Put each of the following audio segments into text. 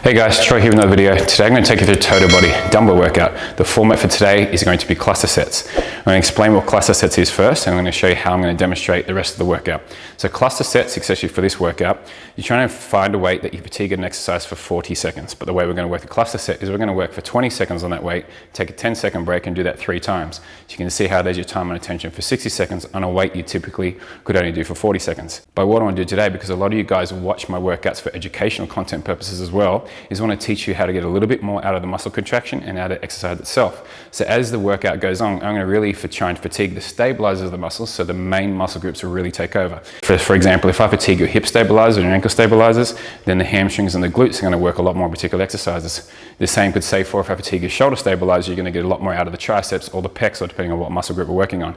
Hey guys, Troy here with another video. Today I'm going to take you through a total body dumbbell workout. The format for today is going to be cluster sets. I'm going to explain what cluster sets is first, and I'm going to show you how I'm going to demonstrate the rest of the workout. So cluster sets, especially for this workout, you're trying to find a weight that you fatigue an exercise for 40 seconds. But the way we're going to work the cluster set is we're going to work for 20 seconds on that weight, take a 10-second break and do that 3 times. So you can see how there's your time and attention for 60 seconds on a weight you typically could only do for 40 seconds. But what I want to do today, because a lot of you guys watch my workouts for educational content purposes as well, is I want to teach you how to get a little bit more out of the muscle contraction and out of exercise itself. So as the workout goes on, I'm going to really try and fatigue the stabilizers of the muscles, so the main muscle groups will really take over. For example, if I fatigue your hip stabilizers and your ankle stabilizers, then the hamstrings and the glutes are going to work a lot more on particular exercises. The same could say for if I fatigue your shoulder stabilizer, you're going to get a lot more out of the triceps or the pecs, or depending on what muscle group we're working on.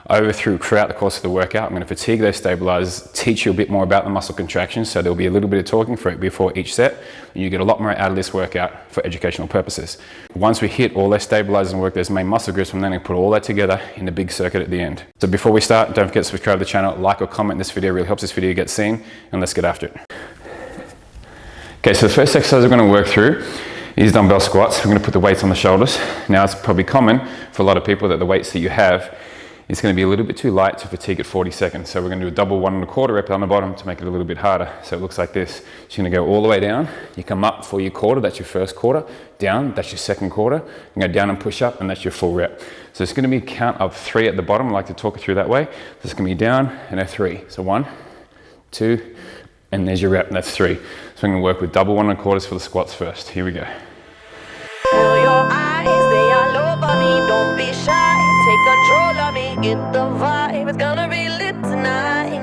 Throughout the course of the workout, I'm going to fatigue those stabilizers, teach you a bit more about the muscle contractions, so there'll be a little bit of talking before each set, and you get a lot more out of this workout for educational purposes. Once we hit all those stabilizers and work those main muscle groups, I'm then going to put all that together in the big circuit at the end. So before we start, don't forget to subscribe to the channel, like or comment this video, really helps this video get seen, and let's get after it. Okay, so the first exercise we're going to work through is dumbbell squats. We're going to put the weights on the shoulders. Now it's probably common for a lot of people that the weights that you have is going to be a little bit too light to fatigue at 40 seconds. So we're going to do a double 1 1/4 rep on the bottom to make it a little bit harder. So it looks like this. So you're going to go all the way down. You come up for your quarter, that's your first quarter. Down, that's your second quarter. You go down and push up, and that's your full rep. So it's going to be a count of 3 at the bottom. I like to talk it through that way. So it's going to be down and a 3. So 1, 2, and there's your rep, and that's 3. So I'm going to work with double 1 1/4s for the squats first. Here we go. Feel your eyes, they all over me. Don't be shy, take control of me. Get the vibe, it's gonna be lit tonight.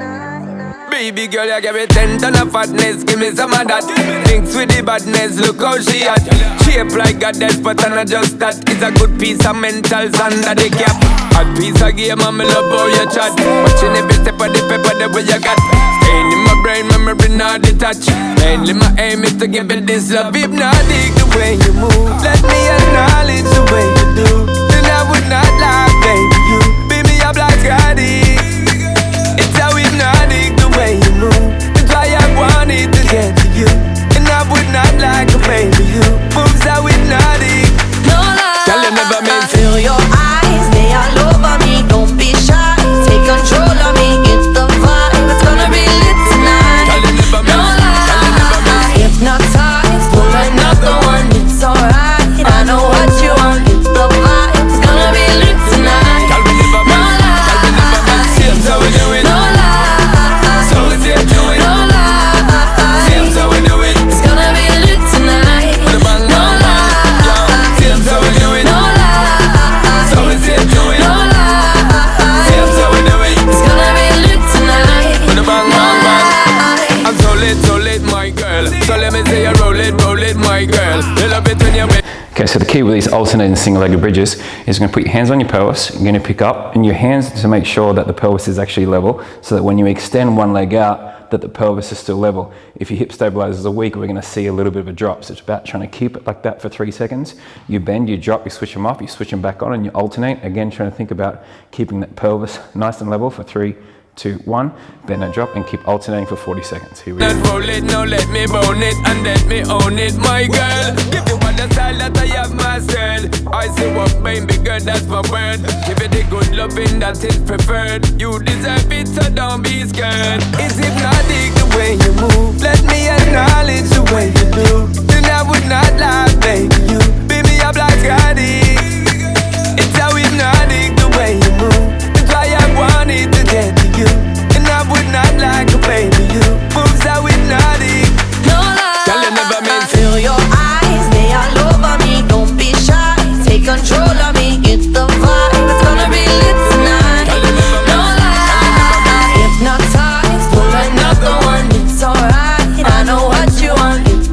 Baby girl, you give me 10 ton of fatness, give me some of that. Thinks with the badness, look how she at. Shape like a death, but I'm not just that. It's a good piece of mentals under the cap. A piece of game, I'm love how you chat. Watching every step of the paper, the way you got. Staying in my brain, memory not detached. Mainly my aim is to give it this love. Hypnotic the way you move, let me acknowledge the way you do. Then I would not lie, baby, you beat me up like Scotty. It's how hypnotic the way you move. That's why I wanted to get to you. And I would not like a baby, you moves how hypnotic. No lie, tell you never meant to. Feel your eyes, they all over me. Don't be shy, take control of me. Get the vibe, it's gonna be lit tonight. Tell you never meant. No lie, hypnotized, pull another one. It's alright, I know what you want. Get the vibe, it's gonna be lit tonight. Tell me never No meant. lie, Tell me never meant. Seems how we do it. no lie, So is it doing? no lie. Seems how we do it. It's gonna be lit tonight. With a bang, No bang, bang. Yo, lie, seems how we do it. no lie. So is it doing? No lie, Seems how we do it. it's gonna be lit tonight. With a bang, No bang, bang. lie. I'm so lit, my girl. So let me say you roll it, my girl. You love it when you wait. Okay, so the key with these alternating single-legged bridges is you're going to put your hands on your pelvis, you're going to pick up, and your hands to make sure that the pelvis is actually level, so that when you extend one leg out, that the pelvis is still level. If your hip stabilizers are weak, we're going to see a little bit of a drop. So it's about trying to keep it like that for 3 seconds. You bend, you drop, you switch them off, you switch them back on, and you alternate. Again, trying to think about keeping that pelvis nice and level for 3, 2, 1, bend and drop, and keep alternating for 40 seconds. Here we go. Not roll it, now let me bone it and let me own it, my girl. Give you all the style that I have mastered. I say what baby girl, that's my word. Give it the good loving that is preferred. You deserve it, so don't be scared. It's hypnotic the way you move. Let me acknowledge the way you do. Then I would not lie, baby, you beat me up like Scotty. It's how hypnotic the way you move. That's why I wanted to get to you. And I would not like a baby, you moves how hypnotic. No lie, Tell you never meant to. feel your eyes, they all over me. Don't be shy, take control of me. Get the vibe, it's gonna be lit tonight. Tell you never No meant. lie, hypnotized, pull another one. It's alright, I know what you want. Get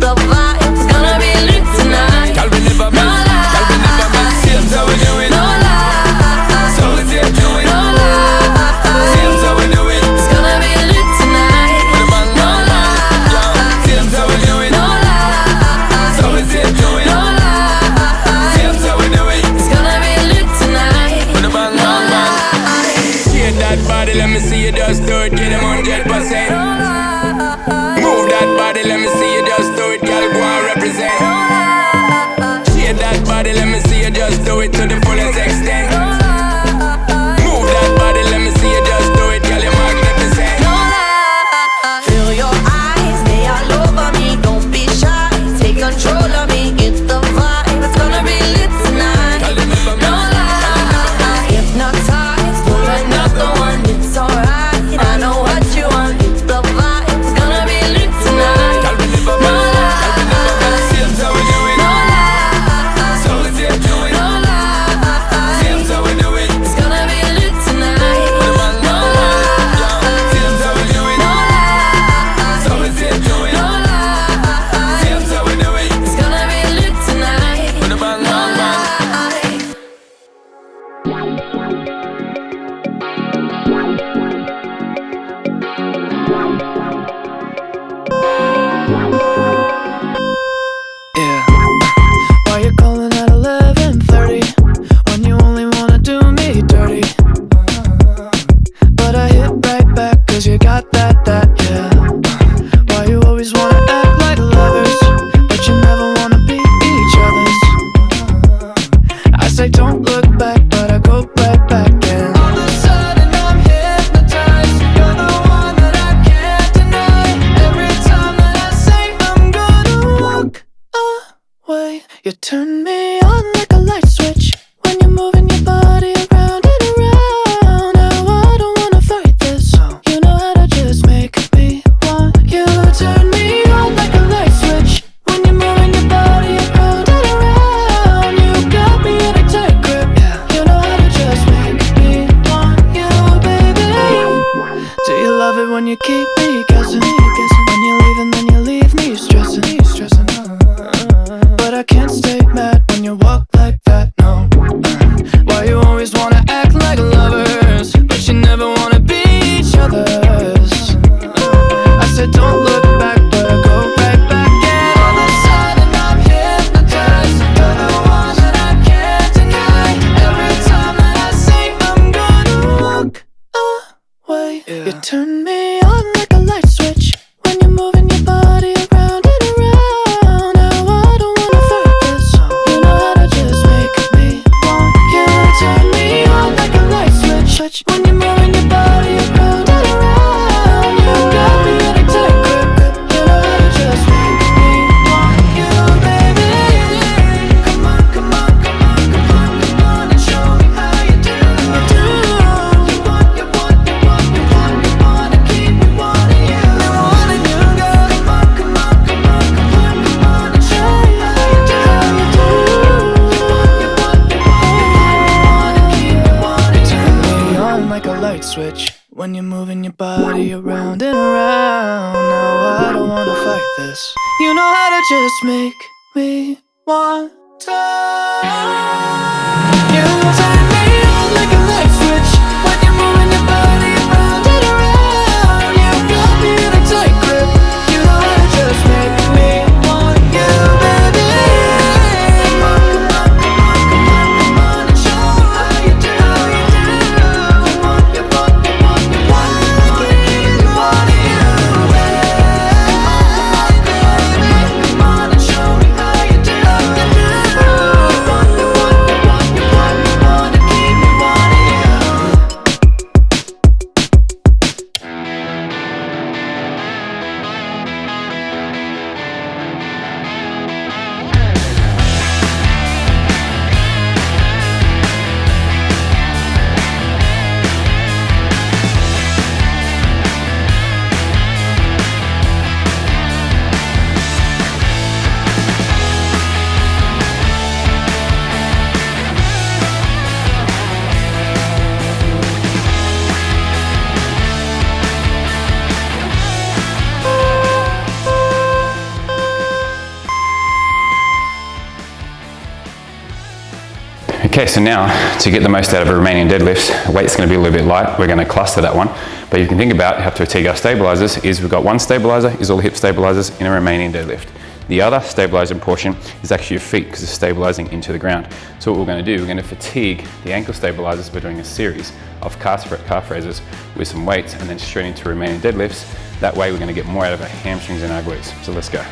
it to the fullest extent. Move that body, let me see you just do it, girl, you're magnificent. Feel your eyes, they all over me. Don't be shy, take control of me. Get the vibe, it's gonna be lit tonight. No lie, hypnotized, pull another one. It's alright, I know what you want. Get the vibe, it's gonna be lit tonight. No lie, seems how we do it. no lie, So let's get to it. no lie. Seems how we do it. It's gonna be lit tonight. No lie, Seems how we do it. no lie. So let's get to it. No lie, Seems how we do it. it's gonna be lit tonight. With a bang, No bang, bang. lie. Yeah. Why you calling at 11:30 when you only wanna do me dirty? But I hit right back 'cause you got that, yeah. Why you always wanna act like lovers, but you never wanna be each other's? I say don't look back, but I go right back and all of a sudden I'm hypnotized. You're the one that I can't deny. Every time that I say I'm gonna walk away, you turn me on like a light switch when you're moving your body around and around. Now I don't wanna fight this. You know how to just make me want you. Turn me on like a light switch when you're moving your body around and around. You got me in a tight grip. You know how to just make me want you, baby. Do you love it when you keep me guessing? When you leave and then you leave me stressing. But I can't stay mad when you walk like that, no. Why you always wanna act like lovers, but you never wanna be each other's? I said don't look back, but I go right back. And all of a sudden I'm hypnotized. You're the one that I can't deny. Every time that I say I'm gonna walk away, you turn me on like a light switch when you're moving your body around and around. Now I don't wanna fight this. You know how to just make me want you. Turn me on like a light switch when you're moving your body around and around. You got me in a tight grip. You know how to just make me want you, baby. Come on, come on, come on, come on, come on and show me how you do. You want, you want, you want, you want, you wanna keep me wanting you. Wanting you, girl. Come on, come on, come on, come on, come on and show me how you do. You want, you want, you want, you wanna keep me wanting you. Turn me on like a light switch when you're moving your body around and around. Now I don't wanna fight this. You know how to just make me want to. You turn me on like a light switch when you're moving your body around and around. You got me in a tight grip. You know how to just make me want you, baby. Come on, come on, come on, come on, come on and show me how you do. You want, you want, you want, you want, you wanna keep me wanting you. Come on, come on, baby. Come on and show me how you do. You want, you want, you want, you want, you wanna keep me wanting you. Okay, so now to get the most out of a Romanian deadlift, weight's going to be a little bit light. We're going to cluster that one. But you can think about how to fatigue our stabilizers is we've got one stabilizer, is all the hip stabilizers in a Romanian deadlift. The other stabilizing portion is actually your feet because it's stabilizing into the ground. So what we're going to do, we're going to fatigue the ankle stabilizers by doing a series of calf raises with some weights and then straight into Romanian deadlifts. That way we're going to get more out of our hamstrings and our glutes. So let's go.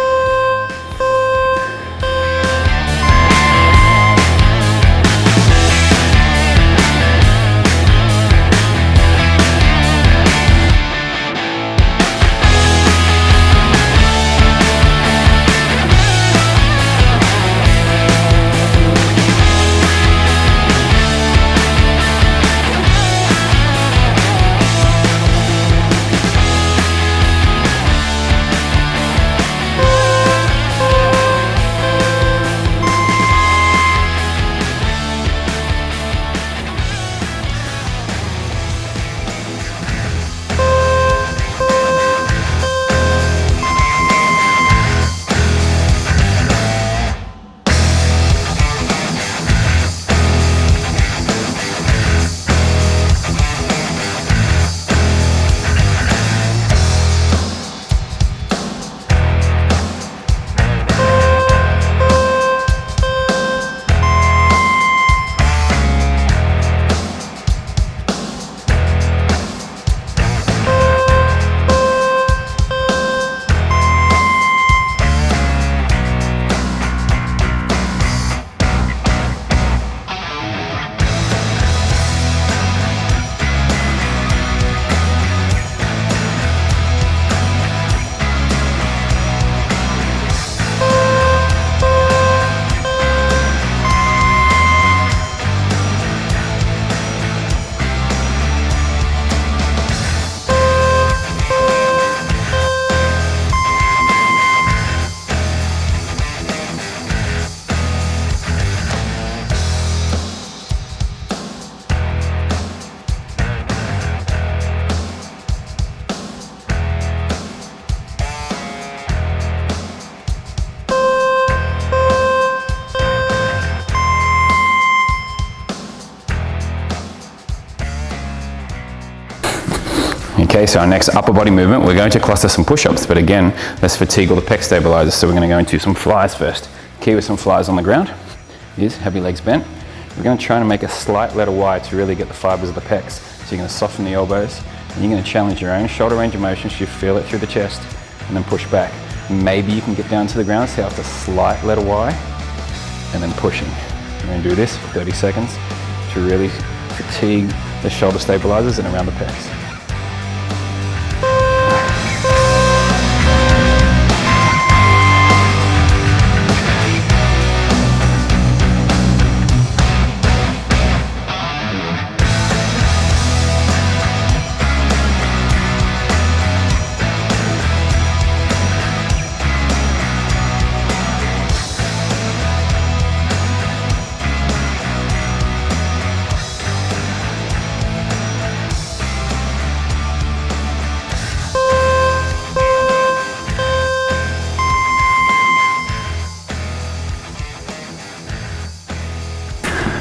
Okay, so our next upper body movement, we're going to cluster some push-ups, but again, let's fatigue all the pec stabilizers. So we're going to go into some flies first. Key with some flies on the ground is have your legs bent. We're going to try and make a slight letter Y to really get the fibers of the pecs. So you're going to soften the elbows, and you're going to challenge your own shoulder range of motion so you feel it through the chest, and then push back. Maybe you can get down to the ground, see how it's a slight letter Y, and then pushing. We're going to do this for 30 seconds to really fatigue the shoulder stabilizers and around the pecs.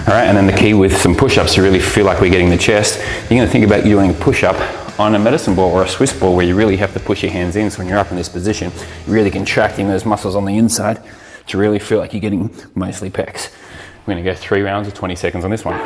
All right, and then the key with some push-ups to really feel like we're getting the chest, you're going to think about doing a push-up on a medicine ball or a Swiss ball where you really have to push your hands in. So when you're up in this position, you're really contracting those muscles on the inside to really feel like you're getting mostly pecs. We're going to go 3 rounds of 20 seconds on this one.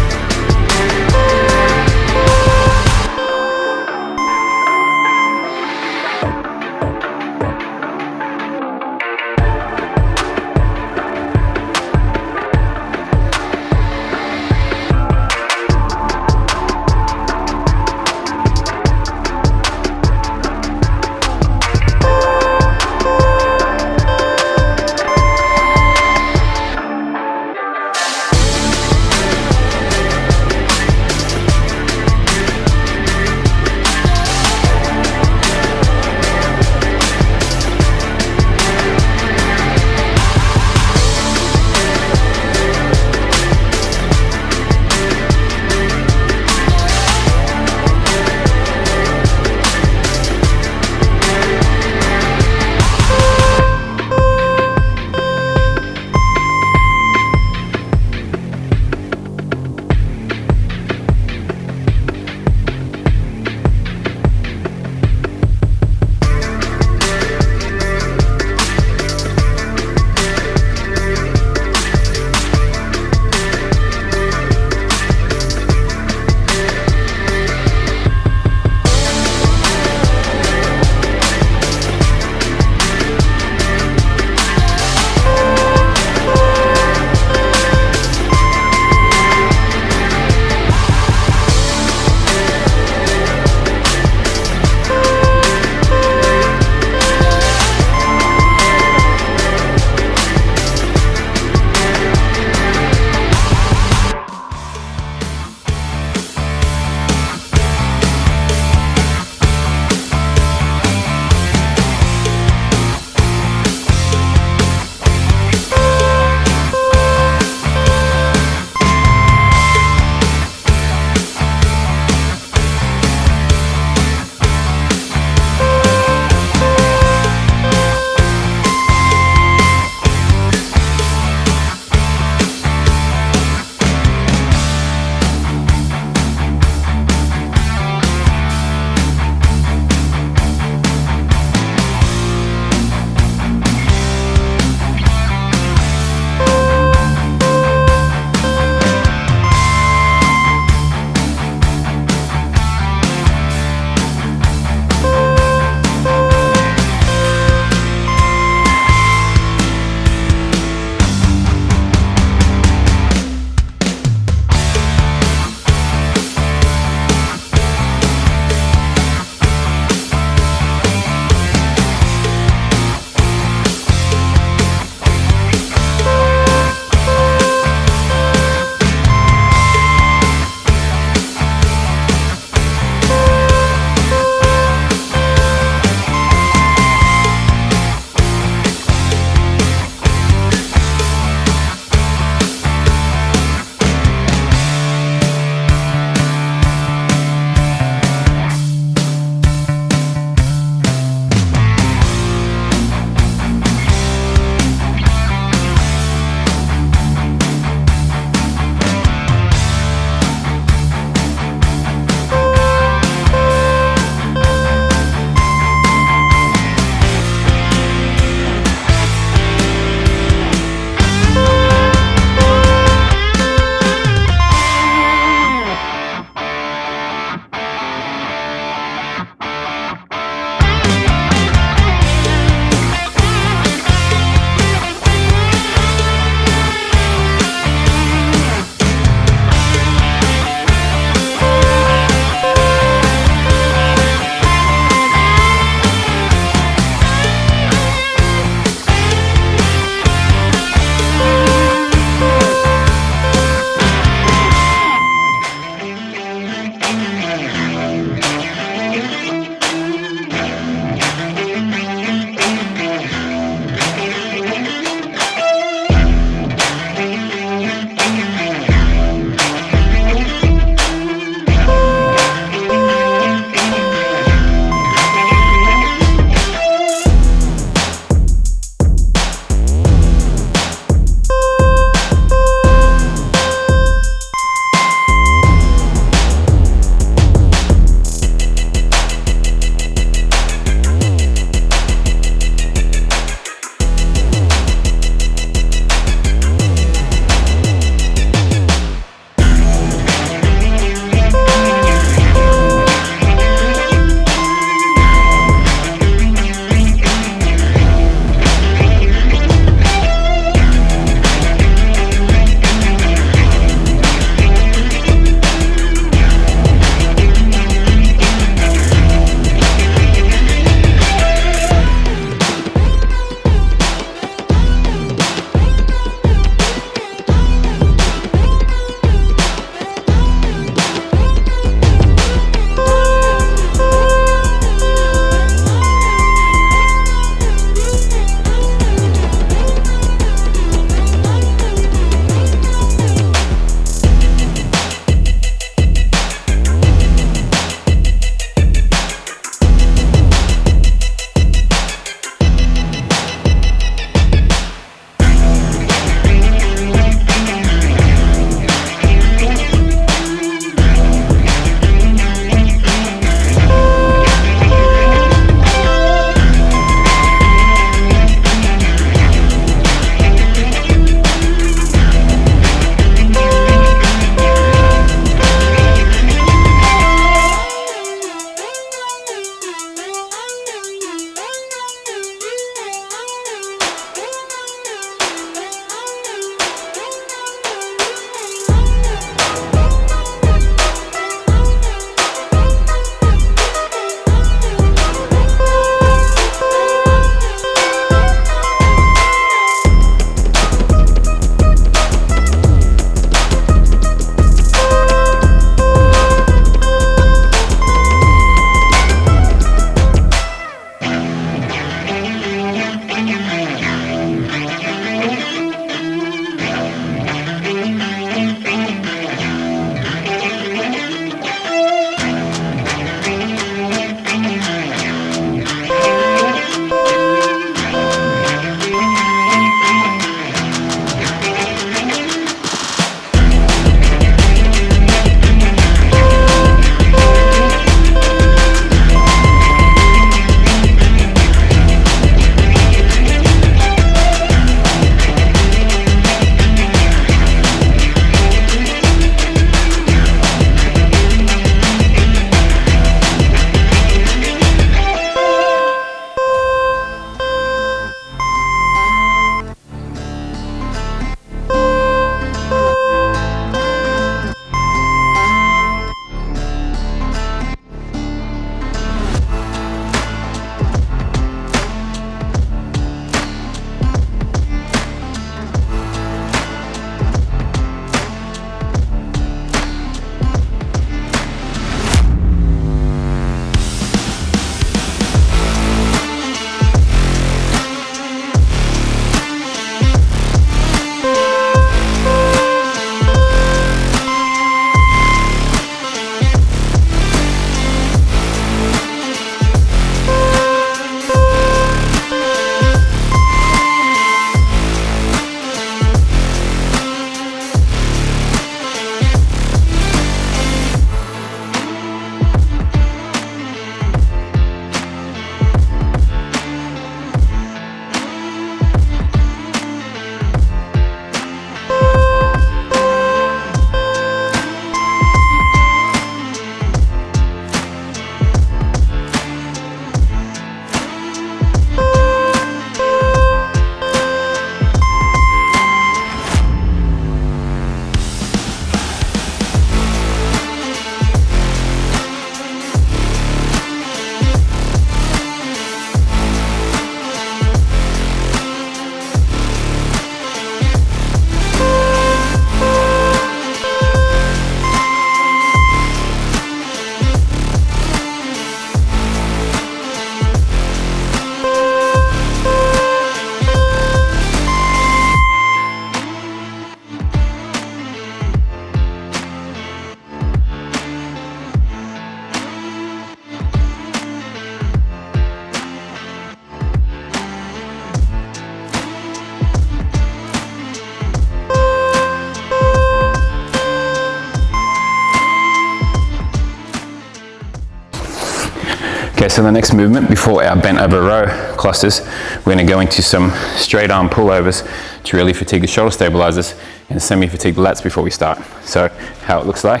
Okay, so the next movement before our bent over row clusters, we're going to go into some straight arm pullovers to really fatigue the shoulder stabilizers and semi-fatigue the lats before we start. So how it looks like,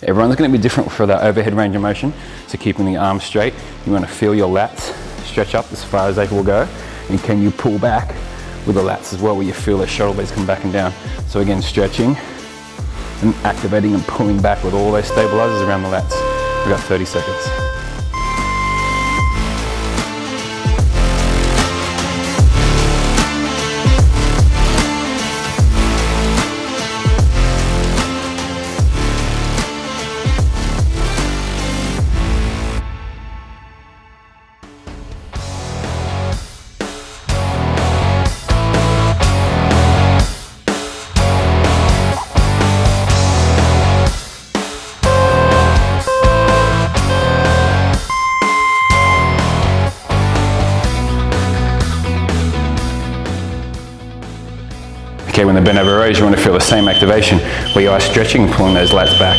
everyone's going to be different for that overhead range of motion. So keeping the arms straight, you want to feel your lats stretch up as far as they will go, and can you pull back with the lats as well, where you feel the shoulder blades come back and down. So again, stretching and activating and pulling back with all those stabilizers around the lats. We've got 30 seconds. Okay, when the bent over rows, you want to feel the same activation where you are stretching and pulling those lats back.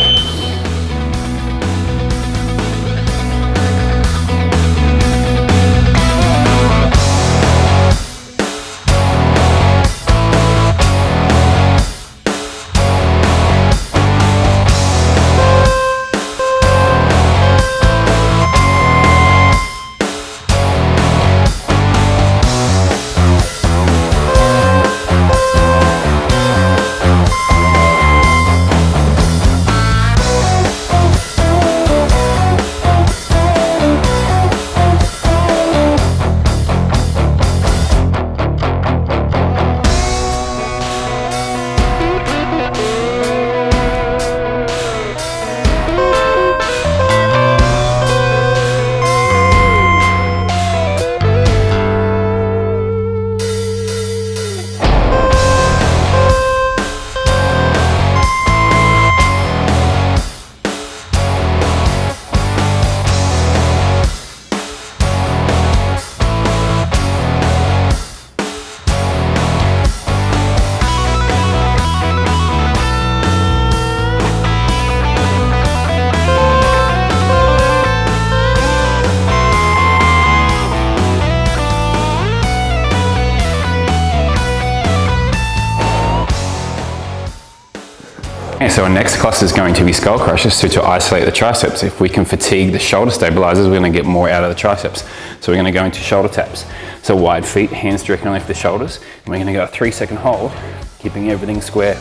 Okay, so our next cluster is going to be skull crushers, so to isolate the triceps. If we can fatigue the shoulder stabilizers, we're going to get more out of the triceps. So we're going to go into shoulder taps. So wide feet, hands directly underneath the shoulders, and we're going to go a 3-second hold, keeping everything square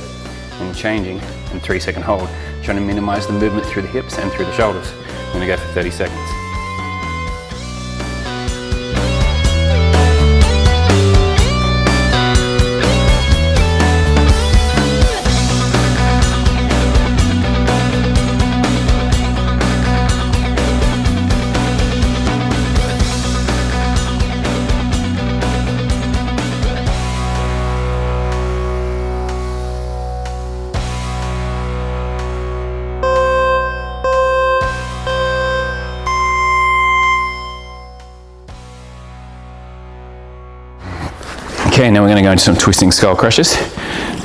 and changing in 3-second hold, trying to minimize the movement through the hips and through the shoulders. We're going to go for 30 seconds. Okay, now we're going to go into some twisting skull crushers.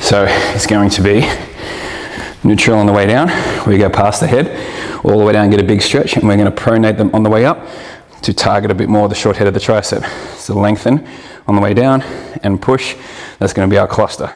So it's going to be neutral on the way down. We go past the head, all the way down, get a big stretch, and we're going to pronate them on the way up to target a bit more the short head of the tricep. So lengthen on the way down and push. That's going to be our cluster.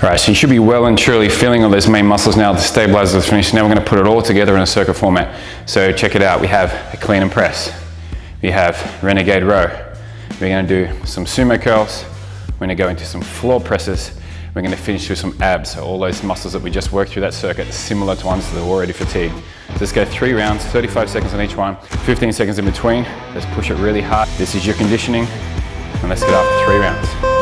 All right, so you should be well and truly feeling all those main muscles now. The stabilizers are finished. Now we're going to put it all together in a circuit format. So check it out. We have a clean and press. We have renegade row. We're going to do some sumo curls. We're going to go into some floor presses. We're going to finish with some abs. So all those muscles that we just worked through that circuit, similar to ones that are already fatigued. So let's go 3 rounds, 35 seconds on each one, 15 seconds in between. Let's push it really hard. This is your conditioning. And let's get after 3 rounds.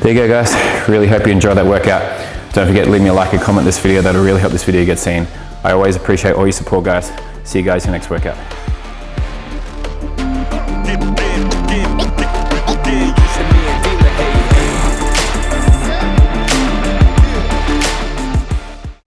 There you go, guys. Really hope you enjoyed that workout. Don't forget to leave me a like and comment this video. That'll really help this video get seen. I always appreciate all your support, guys. See you guys in the next workout.